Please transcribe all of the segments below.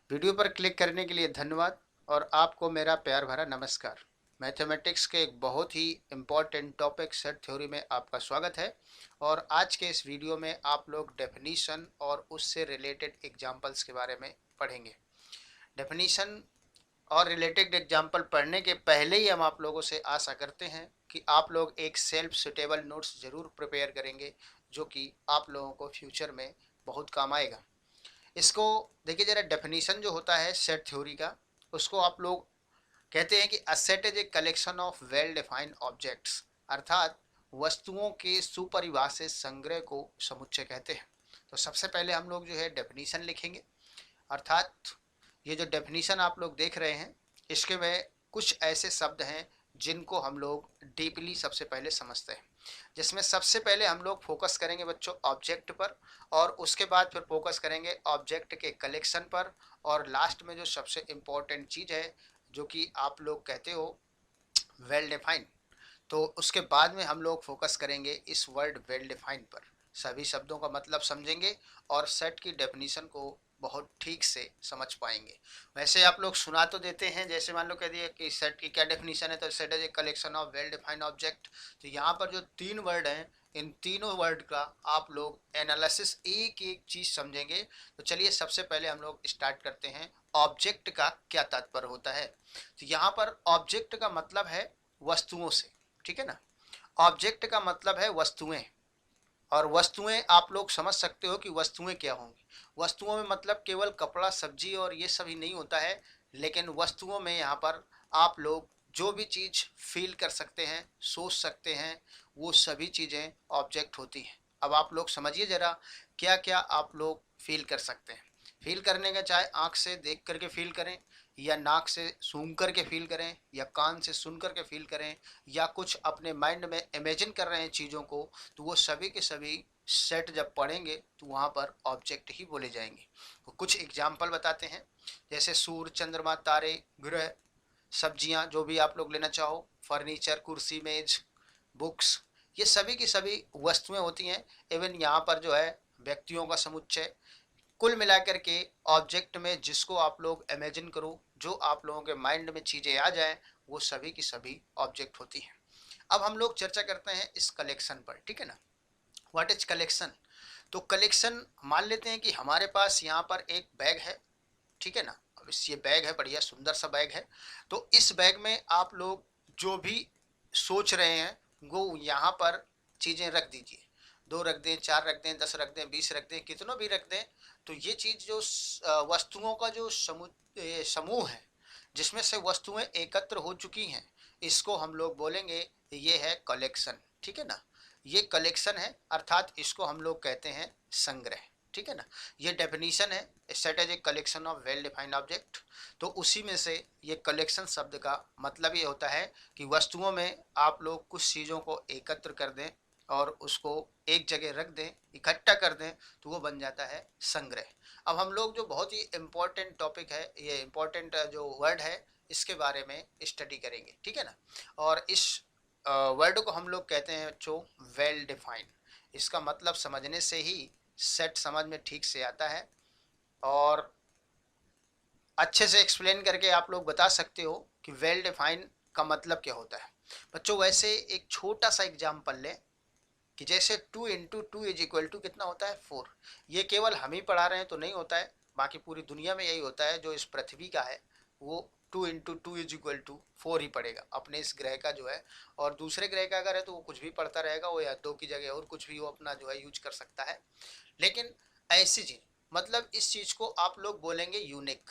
Video पर click करने के लिए धन्यवाद और आपको मेरा प्यार भरा नमस्कार। मैथमेटिक्स के एक बहुत ही इम्पॉर्टेंट टॉपिक सेट थ्योरी में आपका स्वागत है। और आज के इस वीडियो में आप लोग डेफिनीशन और उससे रिलेटेड एग्जांपल्स के बारे में पढ़ेंगे। डेफिनीशन और रिलेटेड एग्जांपल पढ़ने के पहले ही हम आप लोगों से आशा करते हैं कि आप लोग एक सेल्फ सुटेबल नोट्स ज़रूर प्रिपेयर करेंगे, जो कि आप लोगों को फ्यूचर में बहुत काम आएगा। इसको देखिए जरा, डेफिनीशन जो होता है सेट थ्योरी का, उसको आप लोग कहते हैं कि a set is a collection of well defined objects, अर्थात वस्तुओं के सुपरिभाषित संग्रह को समुच्चय कहते हैं। तो सबसे पहले हम लोग जो है डेफिनीशन लिखेंगे, अर्थात ये जो डेफिनीशन आप लोग देख रहे हैं इसके में कुछ ऐसे शब्द हैं जिनको हम लोग डीपली सबसे पहले समझते हैं, जिसमें सबसे पहले हम लोग फोकस करेंगे बच्चों ऑब्जेक्ट पर, और उसके बाद फिर फोकस करेंगे ऑब्जेक्ट के कलेक्शन पर, और लास्ट में जो सबसे इम्पोर्टेंट चीज़ है जो कि आप लोग कहते हो वेल डिफाइंड, तो उसके बाद में हम लोग फोकस करेंगे इस वर्ड वेल डिफाइंड पर। सभी शब्दों का मतलब समझेंगे और सेट की डेफिनीशन को बहुत ठीक से समझ पाएंगे। वैसे आप लोग सुना तो देते हैं, जैसे मान लो कह दिए कि सेट की क्या डेफिनीशन है, तो set is a collection of well defined object. तो यहाँ पर जो तीन वर्ड हैं, इन तीनों वर्ड का आप लोग एनालिसिस एक एक चीज समझेंगे। तो चलिए सबसे पहले हम लोग स्टार्ट करते हैं ऑब्जेक्ट का क्या तात्पर्य होता है। तो यहाँ पर ऑब्जेक्ट का मतलब है वस्तुओं से, ठीक है ना। ऑब्जेक्ट का मतलब है वस्तुएं, और वस्तुएं आप लोग समझ सकते हो कि वस्तुएं क्या होंगी। वस्तुओं में मतलब केवल कपड़ा सब्जी और ये सभी नहीं होता है, लेकिन वस्तुओं में यहाँ पर आप लोग जो भी चीज़ फील कर सकते हैं, सोच सकते हैं, वो सभी चीज़ें ऑब्जेक्ट होती हैं। अब आप लोग समझिए ज़रा, क्या क्या आप लोग फील कर सकते हैं। फील करने का चाहे आँख से देख करके फील करें, या नाक से सूंघ करके फील करें, या कान से सुन करके फील करें, या कुछ अपने माइंड में इमेजिन कर रहे हैं चीज़ों को, तो वो सभी के सभी सेट जब पढ़ेंगे तो वहाँ पर ऑब्जेक्ट ही बोले जाएंगे। तो कुछ एग्जाम्पल बताते हैं, जैसे सूर्य, चंद्रमा, तारे, ग्रह, सब्जियाँ, जो भी आप लोग लेना चाहो, फर्नीचर, कुर्सी, मेज, बुक्स, ये सभी की सभी वस्तुएं होती हैं। इवन यहाँ पर जो है व्यक्तियों का समुच्चय, कुल मिलाकर के ऑब्जेक्ट में जिसको आप लोग इमेजिन करो, जो आप लोगों के माइंड में चीज़ें आ जाएं, वो सभी की सभी ऑब्जेक्ट होती हैं। अब हम लोग चर्चा करते हैं इस कलेक्शन पर, ठीक है ना। What is collection. तो कलेक्शन, मान लेते हैं कि हमारे पास यहाँ पर एक बैग है, ठीक है ना। अब इस ये बैग है, बढ़िया सुंदर सा बैग है। तो इस बैग में आप लोग जो भी सोच रहे हैं वो यहाँ पर चीज़ें रख दीजिए। 2 रख दें, 4 रख दें, 10 रख दें, 20 रख दें, कितना भी रख दें। तो ये चीज़ जो वस्तुओं का जो समूह है, जिसमें से वस्तुएं एकत्र हो चुकी हैं, इसको हम लोग बोलेंगे ये है कलेक्शन, ठीक है ना। ये कलेक्शन है, अर्थात इसको हम लोग कहते हैं संग्रह, ठीक है ना। ये डेफिनीशन है, set as a collection of well defined object. तो उसी में से ये कलेक्शन शब्द का मतलब ये होता है कि वस्तुओं में आप लोग कुछ चीज़ों को एकत्र कर दें और उसको एक जगह रख दें, इकट्ठा कर दें, तो वो बन जाता है संग्रह। अब हम लोग जो बहुत ही इम्पोर्टेंट टॉपिक है, ये इम्पोर्टेंट जो वर्ड है, इसके बारे में स्टडी करेंगे, ठीक है ना। और इस वर्ड को हम लोग कहते हैं जो वेल डिफाइंड। इसका मतलब समझने से ही सेट समझ में ठीक से आता है, और अच्छे से एक्सप्लेन करके आप लोग बता सकते हो कि वेल डिफाइंड का मतलब क्या होता है। बच्चों वैसे एक छोटा सा एग्जाम्पल लें कि जैसे 2 × 2 इज इक्वल टू कितना होता है, 4। ये केवल हम ही पढ़ा रहे हैं तो नहीं होता है, बाकी पूरी दुनिया में यही होता है। जो इस पृथ्वी का है वो 2 × 2 इज इक्वल टू 4 ही पड़ेगा अपने इस ग्रह का जो है। और दूसरे ग्रह का अगर है तो वो कुछ भी पढ़ता रहेगा, वो या 2 की जगह और कुछ भी वो अपना जो है यूज कर सकता है। लेकिन ऐसी चीज, मतलब इस चीज को आप लोग बोलेंगे यूनिक।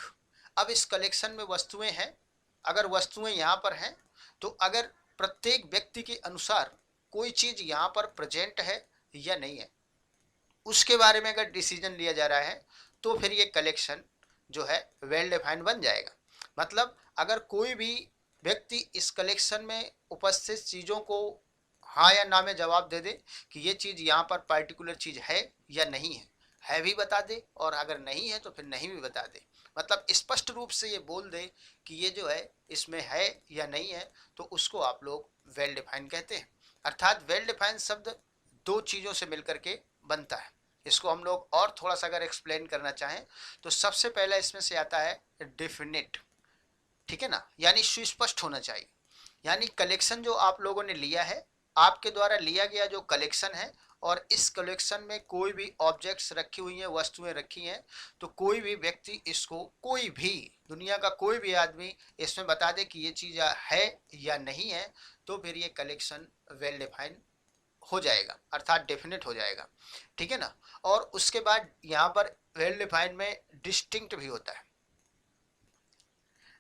अब इस कलेक्शन में वस्तुएं हैं, अगर वस्तुएं यहाँ पर हैं, तो अगर प्रत्येक व्यक्ति के अनुसार कोई चीज यहाँ पर प्रेजेंट है या नहीं है, उसके बारे में अगर डिसीजन लिया जा रहा है, तो फिर ये कलेक्शन जो है वेल डिफाइंड बन जाएगा। मतलब अगर कोई भी व्यक्ति इस कलेक्शन में उपस्थित चीज़ों को हाँ या ना में जवाब दे दे कि ये चीज़ यहाँ पर पर्टिकुलर चीज़ है या नहीं है भी बता दे, और अगर नहीं है तो फिर नहीं भी बता दे। मतलब स्पष्ट रूप से ये बोल दे कि ये जो है इसमें है या नहीं है, तो उसको आप लोग वेल डिफाइंड कहते हैं। अर्थात वेल डिफाइंड शब्द दो चीज़ों से मिलकर के बनता है। इसको हम लोग और थोड़ा सा अगर एक्सप्लेन करना चाहें तो सबसे पहला इसमें से आता है डेफिनेट, ठीक है ना, यानी सुस्पष्ट होना चाहिए। यानी कलेक्शन जो आप लोगों ने लिया है, आपके द्वारा लिया गया जो कलेक्शन है, और इस कलेक्शन में कोई भी ऑब्जेक्ट्स रखी हुई हैं, वस्तुएं रखी हैं, तो कोई भी व्यक्ति इसको, कोई भी दुनिया का कोई भी आदमी इसमें बता दे कि ये चीज़ है या नहीं है, तो फिर ये कलेक्शन वेल डिफाइन हो जाएगा, अर्थात डेफिनेट हो जाएगा, ठीक है ना। और उसके बाद यहाँ पर वेल डिफाइन में डिस्टिंक्ट भी होता है।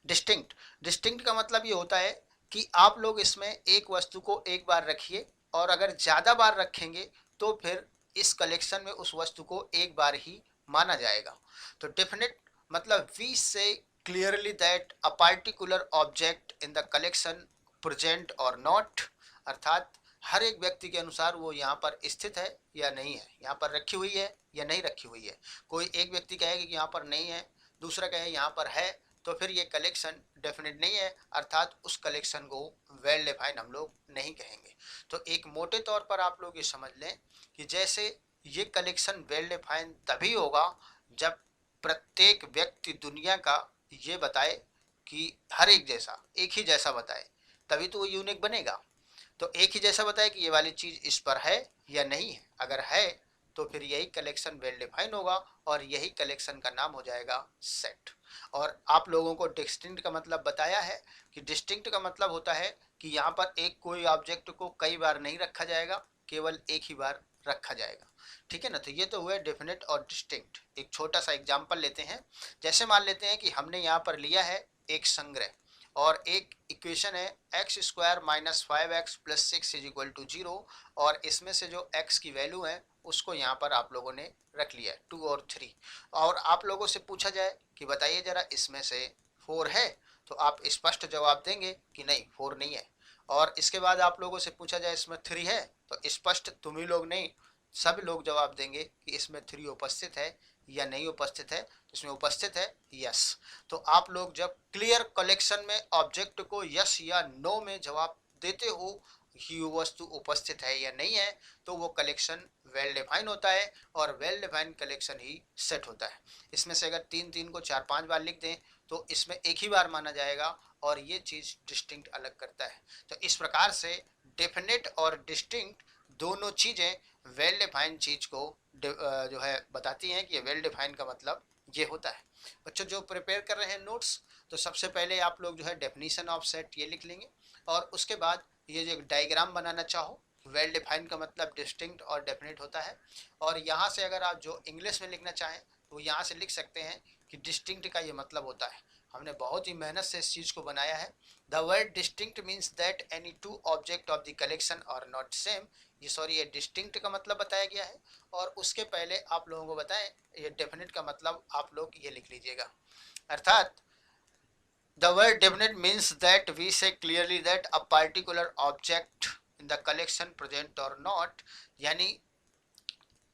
डिस्टिंक्ट, डिस्टिंक्ट का मतलब ये होता है कि आप लोग इसमें एक वस्तु को एक बार रखिए, और अगर ज़्यादा बार रखेंगे तो फिर इस कलेक्शन में उस वस्तु को एक बार ही माना जाएगा। तो डेफिनेट मतलब वी से clearly that a particular object in the collection present और नॉट, अर्थात हर एक व्यक्ति के अनुसार वो यहाँ पर स्थित है या नहीं है, यहाँ पर रखी हुई है या नहीं रखी हुई है। कोई एक व्यक्ति कहेगा कि यहाँ पर नहीं है, दूसरा कहे यहाँ पर है, तो फिर ये कलेक्शन डेफिनेट नहीं है, अर्थात उस कलेक्शन को वेल डिफाइन हम लोग नहीं कहेंगे। तो एक मोटे तौर पर आप लोग ये समझ लें कि जैसे ये कलेक्शन वेल डिफाइन तभी होगा जब प्रत्येक व्यक्ति दुनिया का ये बताए कि हर एक जैसा, एक ही जैसा बताए, तभी तो वो यूनिक बनेगा। तो एक ही जैसा बताए कि ये वाली चीज़ इस पर है या नहीं है, अगर है तो फिर यही कलेक्शन वेल डिफाइन होगा, और यही कलेक्शन का नाम हो जाएगा सेट। और आप लोगों को डिस्टिंक्ट का मतलब बताया है कि डिस्टिंक्ट का मतलब होता है कि यहाँ पर एक कोई ऑब्जेक्ट को कई बार नहीं रखा जाएगा, केवल एक ही बार रखा जाएगा, ठीक है ना। तो ये तो हुआ डेफिनेट और डिस्टिंक्ट। एक छोटा सा एग्जांपल लेते हैं। जैसे मान लेते हैं कि हमने यहाँ पर लिया है एक संग्रह, और एक इक्वेशन है x square minus 5x plus 6 is equal to 0, और इसमें से जो x की वैल्यू है उसको यहाँ पर आप लोगों ने रख लिया है 2 और 3, और आप लोगों से पूछा जाए कि बताइए जरा इसमें से 4 है, तो आप स्पष्ट जवाब देंगे कि नहीं 4 नहीं है। और इसके बाद आप लोगों से पूछा जाए इसमें 3 है, तो स्पष्ट तुम ही लोग नहीं, सब लोग जवाब देंगे कि इसमें 3 उपस्थित है या नहीं उपस्थित है। तो इसमें उपस्थित है यस। तो आप लोग जब क्लियर कलेक्शन में ऑब्जेक्ट को यस या नो में जवाब देते हो कि वो वस्तु उपस्थित है या नहीं है, तो वो कलेक्शन वेल डिफाइन होता है, और वेल डिफाइन कलेक्शन ही सेट होता है। इसमें से अगर 3 को 4-5 बार लिख दें तो इसमें एक ही बार माना जाएगा, और ये चीज़ डिस्टिंक्ट अलग करता है। तो इस प्रकार से डेफिनेट और डिस्टिंक्ट दोनों चीज़ें वेल डिफाइन चीज़ को जो है बताती हैं कि वेल डिफाइन का मतलब ये होता है। बच्चों जो प्रिपेयर कर रहे हैं नोट्स, तो सबसे पहले आप लोग जो है डेफिनेशन ऑफ सेट ये लिख लेंगे, और उसके बाद ये जो डायग्राम बनाना चाहो, वेल डिफाइन का मतलब डिस्टिंक्ट और डेफिनेट होता है। और यहाँ से अगर आप जो इंग्लिश में लिखना चाहें तो यहाँ से लिख सकते हैं कि डिस्टिंक्ट का ये मतलब होता है। हमने बहुत ही मेहनत से इस चीज़ को बनाया है। The word distinct means that any two object of the collection are not same. ये डिस्टिंक्ट का मतलब बताया गया है, और उसके पहले आप लोगों को बताएं ये डेफिनेट का मतलब आप लोग ये लिख लीजिएगा। अर्थात the word definite means that we say clearly that a particular object in the collection present or not, यानी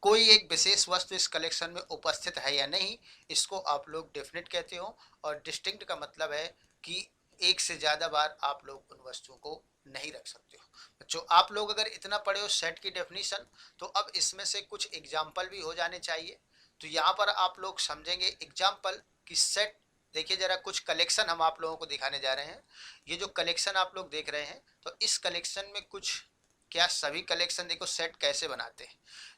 कोई एक विशेष वस्तु इस कलेक्शन में उपस्थित है या नहीं, इसको आप लोग डेफिनेट कहते हो। और डिस्टिंक्ट का मतलब है कि एक से ज़्यादा बार आप लोग उन वस्तुओं को नहीं रख सकते हो। बच्चों आप लोग अगर इतना पढ़े हो सेट की डेफिनेशन, तो अब इसमें से कुछ एग्जाम्पल भी हो जाने चाहिए। तो यहाँ पर आप लोग समझेंगे एग्जाम्पल कि सेट, देखिए जरा कुछ कलेक्शन हम आप लोगों को दिखाने जा रहे हैं। ये जो कलेक्शन आप लोग देख रहे हैं, तो इस कलेक्शन में कुछ, क्या सभी कलेक्शन देखो सेट कैसे बनाते हैं।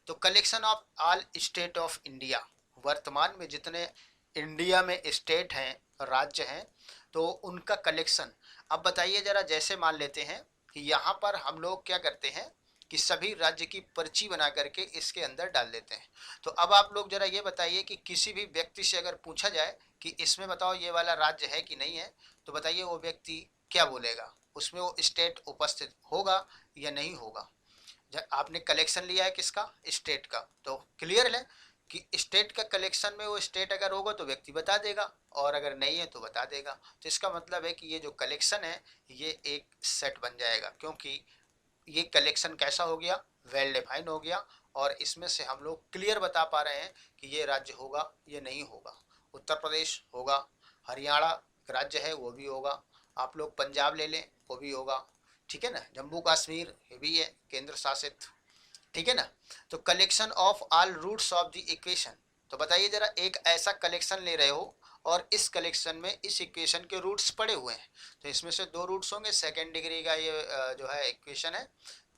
तो collection of all state of India, वर्तमान में जितने इंडिया में स्टेट हैं, राज्य हैं, तो उनका कलेक्शन। अब बताइए जरा, जैसे मान लेते हैं कि यहाँ पर हम लोग क्या करते हैं कि सभी राज्य की पर्ची बना करके इसके अंदर डाल देते हैं। तो अब आप लोग जरा ये बताइए कि किसी भी व्यक्ति से अगर पूछा जाए कि इसमें बताओ ये वाला राज्य है कि नहीं है, तो बताइए वो व्यक्ति क्या बोलेगा, उसमें वो स्टेट उपस्थित होगा या नहीं होगा। जब आपने कलेक्शन लिया है किसका, स्टेट का, तो क्लियर है कि स्टेट का कलेक्शन में वो स्टेट अगर होगा तो व्यक्ति बता देगा, और अगर नहीं है तो बता देगा। तो इसका मतलब है कि ये जो कलेक्शन है ये एक सेट बन जाएगा, क्योंकि ये कलेक्शन कैसा हो गया, वेल डिफाइन हो गया, और इसमें से हम लोग क्लियर बता पा रहे हैं कि ये राज्य होगा ये नहीं होगा। उत्तर प्रदेश होगा, हरियाणा राज्य है वो भी होगा, आप लोग पंजाब ले लें वो भी होगा, ठीक है ना, जम्मू कश्मीर ये भी है केंद्र शासित, ठीक है ना। तो collection of all roots of the equation, तो बताइए जरा, एक ऐसा कलेक्शन ले रहे हो और इस कलेक्शन में इस इक्वेशन के रूट्स पड़े हुए हैं, तो इसमें से दो रूट्स होंगे, सेकेंड डिग्री का ये जो है इक्वेशन है,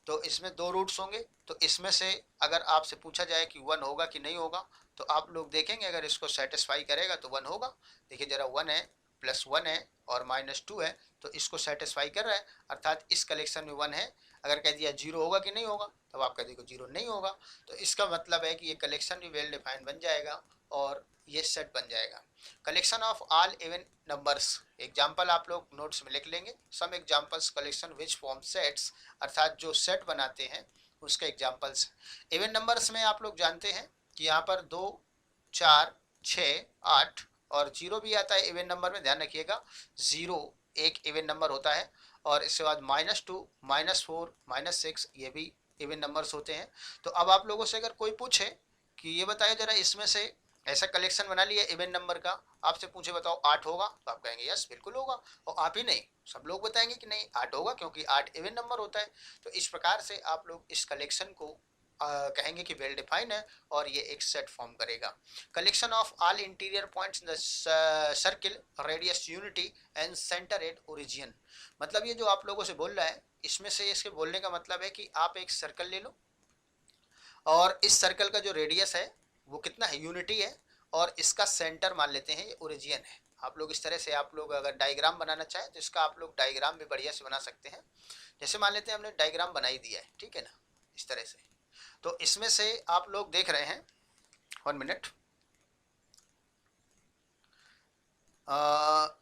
तो इसमें दो रूट्स होंगे, तो इसमें से अगर आपसे पूछा जाए कि वन होगा कि नहीं होगा, तो आप लोग देखेंगे अगर इसको सेटिस्फाई करेगा तो वन होगा। देखिए जरा, वन है, प्लस वन है और माइनस टू है, तो इसको सेटिस्फाई कर रहा है, अर्थात इस कलेक्शन में वन है। अगर कह दिया जीरो होगा कि नहीं होगा, तब आप कह देखो जीरो नहीं होगा, तो इसका मतलब है कि ये कलेक्शन भी वेल डिफाइंड बन जाएगा और ये सेट बन जाएगा। Collection of all even numbers, example आप लोग नोट्स में लिख लेंगे। Some examples collection which form sets, अर्थात जो सेट बनाते हैं उसके एग्जाम्पल्स। इवन नंबर्स में आप लोग जानते हैं कि यहाँ पर 2, 4, 6, 8 और जीरो भी आता है इवन नंबर में, ध्यान रखिएगा। जीरो एक इवन नंबर होता है, और इसके बाद -2, -4, -6 ये भी इवन नंबर्स होते हैं। तो अब आप लोगों से अगर कोई पूछे कि ये बताइए जरा, इसमें से ऐसा कलेक्शन बना लिया इवन नंबर का, आपसे पूछे बताओ 8 होगा, तो आप कहेंगे यस बिल्कुल होगा, और आप ही नहीं सब लोग बताएंगे कि नहीं 8 होगा, क्योंकि 8 इवन नंबर होता है। तो इस प्रकार से आप लोग इस कलेक्शन को कहेंगे कि वेल डिफाइंड है और ये एक सेट फॉर्म करेगा। Collection of all interior points in the circle, radius, unity and centre at origin, मतलब ये जो आप लोगों से बोल रहा है, इसमें से इसके बोलने का मतलब है कि आप एक सर्कल ले लो और इस सर्कल का जो रेडियस है वो कितना है, यूनिटी है, और इसका सेंटर मान लेते हैं ये ओरिजिन है। आप लोग इस तरह से, आप लोग अगर डायग्राम बनाना चाहें तो इसका आप लोग डायग्राम भी बढ़िया से बना सकते हैं। जैसे मान लेते हैं हमने डायग्राम बना ही दिया है, ठीक है ना, इस तरह से। तो इसमें से आप लोग देख रहे हैं, 1 मिनट,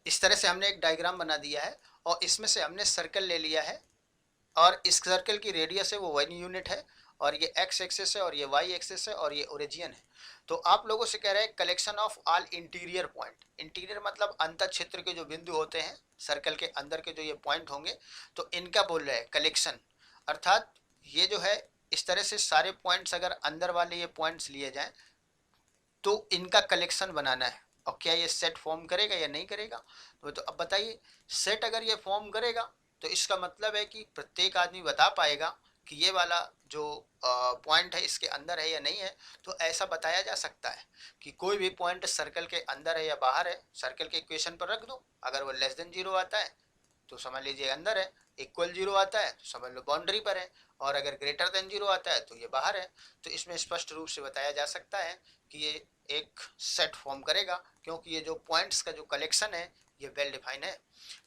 इस तरह से हमने एक डायग्राम बना दिया है और इसमें से हमने सर्कल ले लिया है, और इस सर्कल की रेडियस है वो 1 यूनिट है, और ये एक्स एक्सिस है और ये वाई एक्सिस है और ये ओरिजिन है। तो आप लोगों से कह रहे हैं collection of all interior point, interior मतलब अंतर क्षेत्र के जो बिंदु होते हैं, सर्कल के अंदर के जो ये पॉइंट होंगे, तो इनका बोल रहे हैं कलेक्शन, अर्थात ये जो है इस तरह से सारे पॉइंट्स अगर अंदर वाले ये पॉइंट्स लिए जाएं तो इनका कलेक्शन बनाना है। और क्या ये सेट फॉर्म करेगा या नहीं करेगा, तो अब बताइए, सेट अगर ये फॉर्म करेगा तो इसका मतलब है कि प्रत्येक आदमी बता पाएगा कि ये वाला जो पॉइंट है इसके अंदर है या नहीं है। तो ऐसा बताया जा सकता है कि कोई भी पॉइंट सर्कल के अंदर है या बाहर है, सर्कल के इक्वेशन पर रख दो, अगर वो लेस देन जीरो आता है तो समझ लीजिए अंदर है, इक्वल जीरो आता है तो समझ लो बाउंड्री पर है, और अगर ग्रेटर देन जीरो आता है तो ये बाहर है। तो इसमें स्पष्ट रूप से बताया जा सकता है कि ये एक सेट फॉर्म करेगा, क्योंकि ये जो पॉइंट्स का जो कलेक्शन है ये वेल डिफाइन है।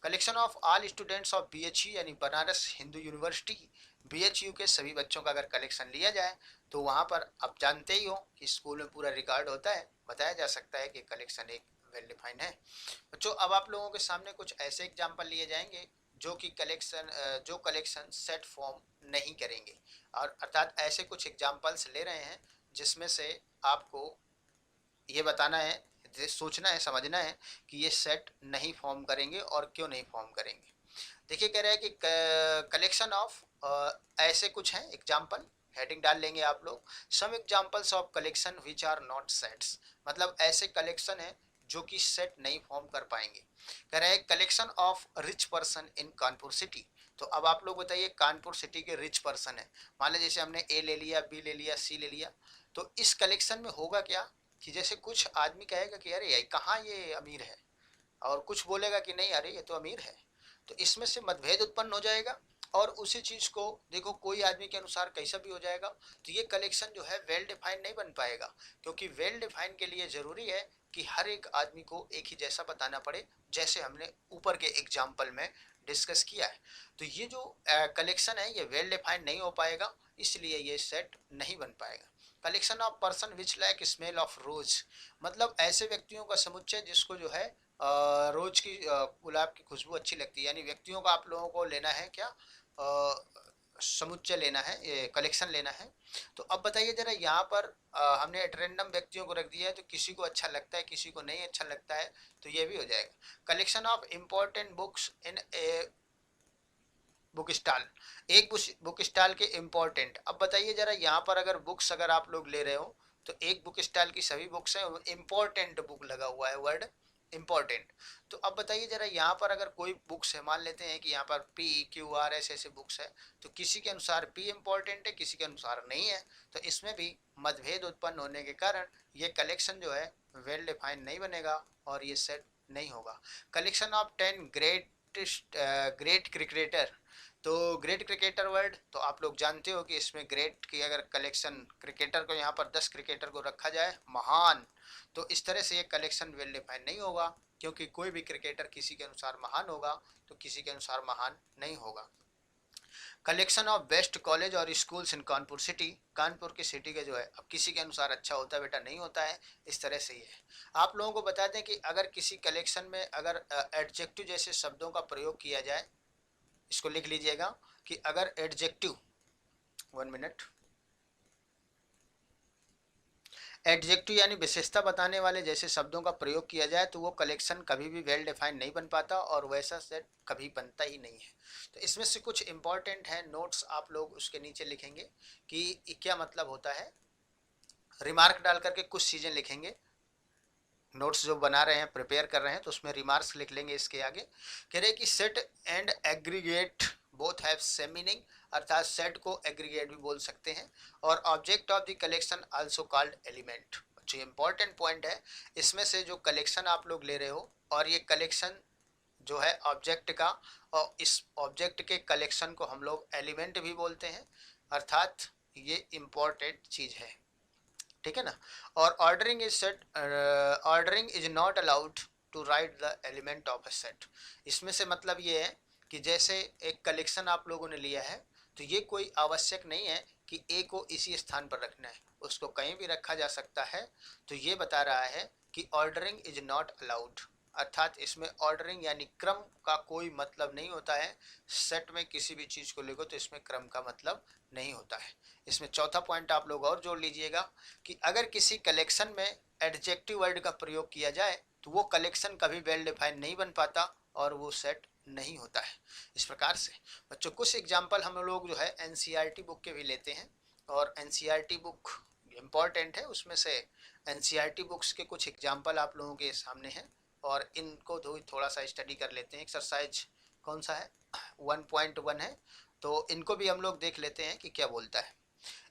Collection of all students of BHU यानी बनारस हिंदू यूनिवर्सिटी, BHU के सभी बच्चों का अगर कलेक्शन लिया जाए तो वहाँ पर आप जानते ही हो कि स्कूल में पूरा रिकॉर्ड होता है, बताया जा सकता है कि कलेक्शन एक वेल डिफाइन है। बच्चों अब आप लोगों के सामने कुछ ऐसे एग्जाम्पल लिए जाएंगे जो कि कलेक्शन सेट फॉर्म नहीं करेंगे, और अर्थात ऐसे कुछ एग्जाम्पल्स ले रहे हैं जिसमें से आपको ये बताना है, सोचना है, समझना है कि ये सेट नहीं फॉर्म करेंगे और क्यों नहीं फॉर्म करेंगे। देखिए कह रहे हैं कि कलेक्शन ऑफ ऐसे कुछ हैं एग्जाम्पल, हेडिंग डाल लेंगे आप लोग, some examples of collection which are not sets, मतलब ऐसे कलेक्शन है जो कि सेट नहीं फॉर्म कर पाएंगे। कह रहे हैं collection of rich person in Kanpur city, तो अब आप लोग बताइए कानपुर सिटी के रिच पर्सन है, मान लीजिए जैसे हमने ए ले लिया, बी ले लिया, सी ले लिया, तो इस कलेक्शन में होगा क्या कि जैसे कुछ आदमी कहेगा कि अरे कहाँ ये अमीर है, और कुछ बोलेगा कि नहीं अरे ये तो अमीर है, तो इसमें से मतभेद उत्पन्न हो जाएगा, और उसी चीज को देखो कोई आदमी के अनुसार कैसा भी हो जाएगा। तो ये कलेक्शन जो है वेल डिफाइंड नहीं बन पाएगा, क्योंकि वेल डिफाइंड के लिए जरूरी है कि हर एक आदमी को एक ही जैसा बताना पड़े, जैसे हमने ऊपर के एग्जाम्पल में डिस्कस किया है। तो ये जो कलेक्शन है ये वेल डिफाइंड नहीं हो पाएगा, इसलिए ये सेट नहीं बन पाएगा। Collection of person which like smell of रोज, मतलब ऐसे व्यक्तियों का समुच्चय जिसको जो है रोज की गुलाब की खुशबू अच्छी लगती है, यानी व्यक्तियों का आप लोगों को लेना है क्या, समुच्चय लेना है, ये कलेक्शन लेना है। तो अब बताइए जरा, यहाँ पर हमने रैंडम व्यक्तियों को रख दिया है, तो किसी को अच्छा लगता है किसी को नहीं अच्छा लगता है, तो ये भी हो जाएगा। Collection of important books in a book stall, एक बुक स्टॉल के इम्पोर्टेंट, अब बताइए जरा यहाँ पर अगर बुक्स अगर आप लोग ले रहे हो तो एक बुक स्टॉल की सभी बुक्स हैं, इम्पोर्टेंट बुक लगा हुआ है वर्ड, इम्पोर्टेंट। तो अब बताइए जरा, यहाँ पर अगर कोई बुक्स है, मान लेते हैं कि यहाँ पर पी क्यू आर ऐसे ऐसे बुक्स है, तो किसी के अनुसार पी इम्पोर्टेंट है, किसी के अनुसार नहीं है, तो इसमें भी मतभेद उत्पन्न होने के कारण ये कलेक्शन जो है वेल डिफाइंड नहीं बनेगा और ये सेट नहीं होगा। कलेक्शन ऑफ 10 ग्रेट क्रिकेटर, तो ग्रेट क्रिकेटर वर्ड तो आप लोग जानते हो कि इसमें ग्रेट की अगर कलेक्शन क्रिकेटर को यहाँ पर 10 क्रिकेटर को रखा जाए महान, तो इस तरह से ये कलेक्शन वेल डिफाइंड नहीं होगा, क्योंकि कोई भी क्रिकेटर किसी के अनुसार महान होगा तो किसी के अनुसार महान नहीं होगा। कलेक्शन ऑफ बेस्ट कॉलेज और schools in Kanpur city, Kanpur की सिटी के जो है अब किसी के अनुसार अच्छा होता है बेटा, नहीं होता है, इस तरह से ही है। आप लोगों को बता दें कि अगर किसी कलेक्शन में अगर एडजेक्टिव जैसे शब्दों का प्रयोग किया जाए, इसको लिख लीजिएगा कि अगर एडजेक्टिव, 1 मिनट, एडजेक्टिव यानी विशेषता बताने वाले जैसे शब्दों का प्रयोग किया जाए तो वो कलेक्शन कभी भी वेल डिफाइंड नहीं बन पाता और वैसा सेट कभी बनता ही नहीं है। तो इसमें से कुछ इंपॉर्टेंट है नोट्स आप लोग उसके नीचे लिखेंगे कि क्या मतलब होता है, रिमार्क डाल करके कुछ चीज़ें लिखेंगे। नोट्स जो बना रहे हैं, प्रिपेयर कर रहे हैं, तो उसमें रिमार्क्स लिख लेंगे। इसके आगे कह रहे हैं कि set and aggregate both have same meaning, अर्थात सेट को एग्रीगेट भी बोल सकते हैं, और object of the collection also called element. जो इंपॉर्टेंट पॉइंट है, इसमें से जो कलेक्शन आप लोग ले रहे हो और ये कलेक्शन जो है ऑब्जेक्ट का, और इस ऑब्जेक्ट के कलेक्शन को हम लोग एलिमेंट भी बोलते हैं, अर्थात ये इंपॉर्टेंट चीज़ है, ठीक है ना। और ordering is not allowed to write the element of a set. इसमें से मतलब ये है कि जैसे एक कलेक्शन आप लोगों ने लिया है, तो ये कोई आवश्यक नहीं है कि ए को इसी स्थान पर रखना है, उसको कहीं भी रखा जा सकता है। तो ये बता रहा है कि ऑर्डरिंग इज नॉट अलाउड, अर्थात इसमें ऑर्डरिंग यानी क्रम का कोई मतलब नहीं होता है। सेट में किसी भी चीज़ को लिखो तो इसमें क्रम का मतलब नहीं होता है। इसमें चौथा पॉइंट आप लोग और जोड़ लीजिएगा कि अगर किसी कलेक्शन में एडजेक्टिव वर्ड का प्रयोग किया जाए तो वो कलेक्शन कभी वेल डिफाइंड नहीं बन पाता और वो सेट नहीं होता है। इस प्रकार से बच्चों कुछ एग्जाम्पल हम लोग जो है एनसीईआरटी बुक के भी लेते हैं, और एनसीईआरटी बुक इम्पॉर्टेंट है, उसमें से एनसीईआरटी बुक्स के कुछ एग्जाम्पल आप लोगों के सामने हैं और इनको थोड़ा सा स्टडी कर लेते हैं। एक्सरसाइज कौन सा है, 1.1 है, तो इनको भी हम लोग देख लेते हैं कि क्या बोलता है।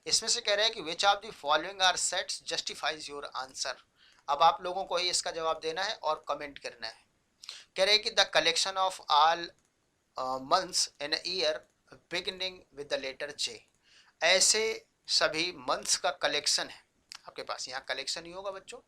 इसमें से कह रहे हैं कि which of the following are sets justifies your answer. अब आप लोगों को ही इसका जवाब देना है और कमेंट करना है। कह रहे हैं कि the collection of all months in a year beginning with the letter J, ऐसे सभी मंथ्स का कलेक्शन है आपके पास, यहाँ कलेक्शन ही होगा बच्चों।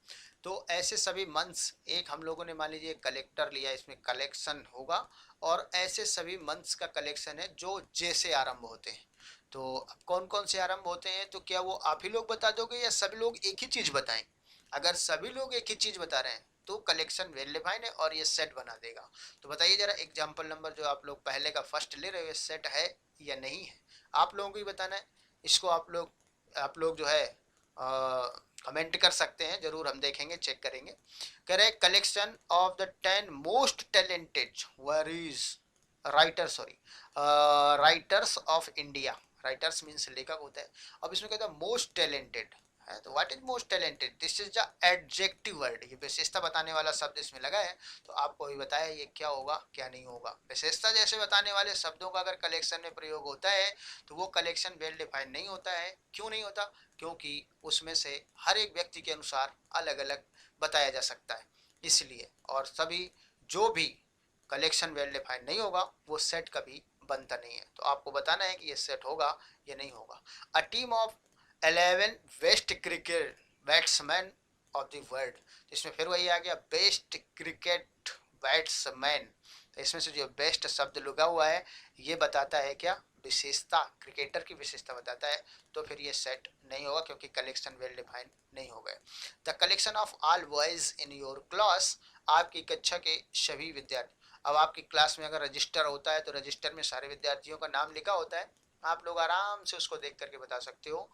तो ऐसे सभी मंथ्स, एक हम लोगों ने मान लीजिए कलेक्टर लिया, इसमें कलेक्शन होगा, और ऐसे सभी मंथ्स का कलेक्शन है जो जे से आरंभ होते हैं। तो अब कौन कौन से आरंभ होते हैं, तो क्या वो आप ही लोग बता दोगे या सभी लोग एक ही चीज़ बताएं? अगर सभी लोग एक ही चीज़ बता रहे हैं तो कलेक्शन वेल डिफाइंड है और ये सेट बना देगा। तो बताइए जरा एग्जाम्पल नंबर जो आप लोग पहले का फर्स्ट ले रहे हो, सेट है या नहीं है, आप लोगों को ही बताना है। इसको आप लोग जो है कमेंट कर सकते हैं, जरूर हम देखेंगे, चेक करेंगे। कह रहे collection of the 10 most talented worries writers of India, writers means लेखक होता है। अब इसमें कहता है मोस्ट टैलेंटेड है, तो what is most talented, this is the adjective word, ये विशेषता बताने वाला शब्द इसमें लगा है। तो आपको भी बताया ये क्या होगा क्या नहीं होगा। विशेषता जैसे बताने वाले शब्दों का अगर कलेक्शन में प्रयोग होता है तो वो कलेक्शन वेल डिफाइंड नहीं होता है। क्यों नहीं होता, क्योंकि उसमें से हर एक व्यक्ति के अनुसार अलग अलग बताया जा सकता है, इसलिए। और सभी जो भी कलेक्शन वेल डिफाइंड नहीं होगा वो सेट कभी बनता नहीं है। तो आपको बताना है कि ये सेट होगा या नहीं होगा। A team of 11 best cricket batsman of the world, इसमें फिर वही आ गया बेस्ट क्रिकेट बैट्समैन। तो इसमें से जो बेस्ट शब्द लगा हुआ है ये बताता है क्या, विशेषता, क्रिकेटर की विशेषता बताता है। तो फिर ये सेट नहीं होगा क्योंकि कलेक्शन वेल डिफाइंड नहीं हो गए। The collection of all boys in your class, आपकी कक्षा के सभी विद्यार्थी। अब आपकी क्लास में अगर रजिस्टर होता है तो रजिस्टर में सारे विद्यार्थियों का नाम लिखा होता है, आप लोग आराम से उसको देख करके बता सकते हो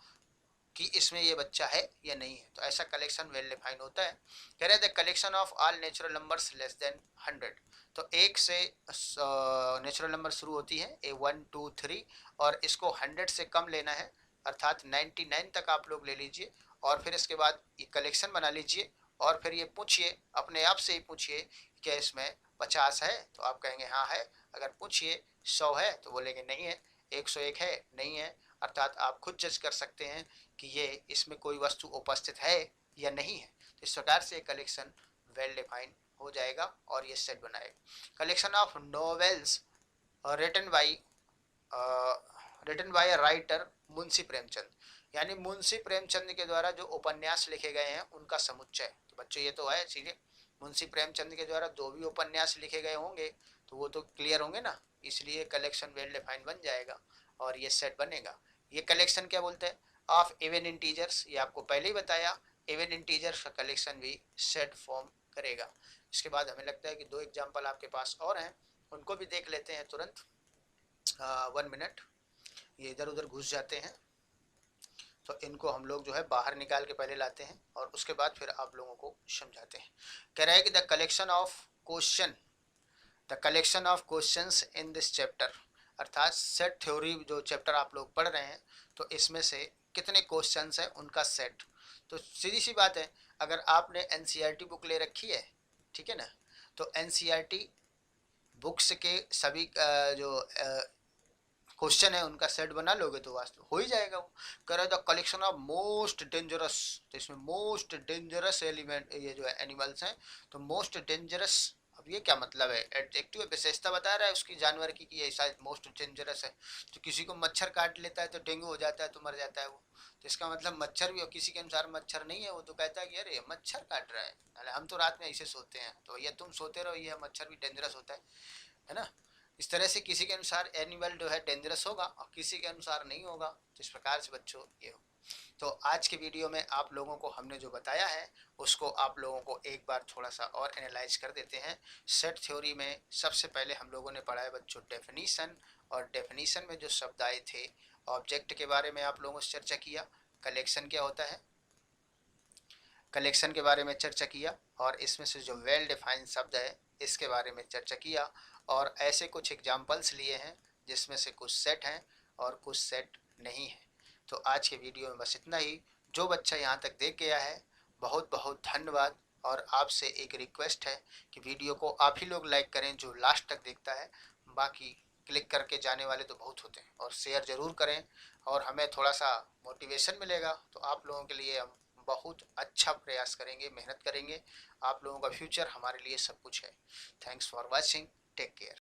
कि इसमें ये बच्चा है या नहीं है। तो ऐसा कलेक्शन वेल डिफाइन होता है। कह रहे थे collection of all natural numbers less than 100, तो एक से नेचुरल नंबर शुरू होती है A1 2 3, और इसको 100 से कम लेना है, अर्थात 99 तक आप लोग ले लीजिए, और फिर इसके बाद ये कलेक्शन बना लीजिए और फिर ये पूछिए, अपने आप से ही पूछिए क्या इसमें 50 है, तो आप कहेंगे हाँ है। अगर पूछिए 100 है तो बोलेंगे नहीं है। 101 है, नहीं है। अर्थात आप खुद जज कर सकते हैं कि ये इसमें कोई वस्तु उपस्थित है या नहीं है। तो इस प्रकार से कलेक्शन वेल डिफाइन हो जाएगा और ये सेट बनाएगा। Collection of novels written by writer Munshi Premchand, यानी मुंशी प्रेमचंद के द्वारा जो उपन्यास लिखे गए हैं उनका समुच्चय। तो बच्चों ये तो है चीजें, मुंशी प्रेमचंद के द्वारा जो भी उपन्यास लिखे गए होंगे तो वो तो क्लियर होंगे ना, इसलिए कलेक्शन वेल डिफाइन बन जाएगा और ये सेट बनेगा। ये कलेक्शन क्या बोलते हैं, ऑफ इवन इंटीजर्स, ये आपको पहले ही बताया। इवन इंटीजर्स का कलेक्शन भी सेट फॉर्म करेगा। इसके बाद हमें लगता है कि 2 एग्जाम्पल आपके पास और हैं, उनको भी देख लेते हैं तुरंत। 1 मिनट, ये इधर उधर घुस जाते हैं तो इनको हम लोग जो है बाहर निकाल के पहले लाते हैं और उसके बाद फिर आप लोगों को समझाते हैं। कह रहा है कि the collection of questions in this chapter, अर्थात सेट थ्योरी जो चैप्टर आप लोग पढ़ रहे हैं तो इसमें से कितने क्वेश्चंस हैं उनका सेट। तो सीधी सी बात है, अगर आपने एनसीईआरटी बुक ले रखी है, ठीक है ना, तो एनसीईआरटी बुक्स के सभी जो क्वेश्चन है उनका सेट बना लोगे तो वास्तव हो ही जाएगा वो। कह रहे the collection of most dangerous, तो इसमें मोस्ट डेंजरस एलिमेंट ये जो है एनिमल्स हैं, तो मोस्ट डेंजरस, अब ये क्या मतलब है, एडजेक्टिव विशेषता बता रहा है उसकी जानवर की कि ये शायद मोस्ट डेंजरस है। तो किसी को मच्छर काट लेता है तो डेंगू हो जाता है तो मर जाता है वो, तो इसका मतलब मच्छर भी, और किसी के अनुसार मच्छर नहीं है वो तो कहता है कि अरे मच्छर काट रहा है, हम तो रात में ऐसे सोते हैं, तो ये तुम सोते रहो, ये मच्छर भी डेंजरस होता है ना। इस तरह से किसी के अनुसार एनिमल जो है डेंजरस होगा और किसी के अनुसार नहीं होगा। तो इस प्रकार से बच्चों ये हो। तो आज के वीडियो में आप लोगों को हमने जो बताया है उसको आप लोगों को एक बार थोड़ा सा और एनालाइज कर देते हैं। सेट थ्योरी में सबसे पहले हम लोगों ने पढ़ा है बच्चों डेफिनीशन, और डेफिनीशन में जो शब्द आए थे, ऑब्जेक्ट के बारे में आप लोगों से चर्चा किया, कलेक्शन क्या होता है, कलेक्शन के बारे में चर्चा किया, और इसमें से जो वेल डिफाइंड शब्द है इसके बारे में चर्चा किया, और ऐसे कुछ एग्जाम्पल्स लिए हैं जिसमें से कुछ सेट हैं और कुछ सेट नहीं है। तो आज के वीडियो में बस इतना ही। जो बच्चा यहाँ तक देख गया है बहुत बहुत धन्यवाद, और आपसे एक रिक्वेस्ट है कि वीडियो को आप ही लोग लाइक करें जो लास्ट तक देखता है, बाकी क्लिक करके जाने वाले तो बहुत होते हैं, और शेयर ज़रूर करें और हमें थोड़ा सा मोटिवेशन मिलेगा। तो आप लोगों के लिए हम बहुत अच्छा प्रयास करेंगे, मेहनत करेंगे। आप लोगों का फ्यूचर हमारे लिए सब कुछ है। Thanks for watching, take care.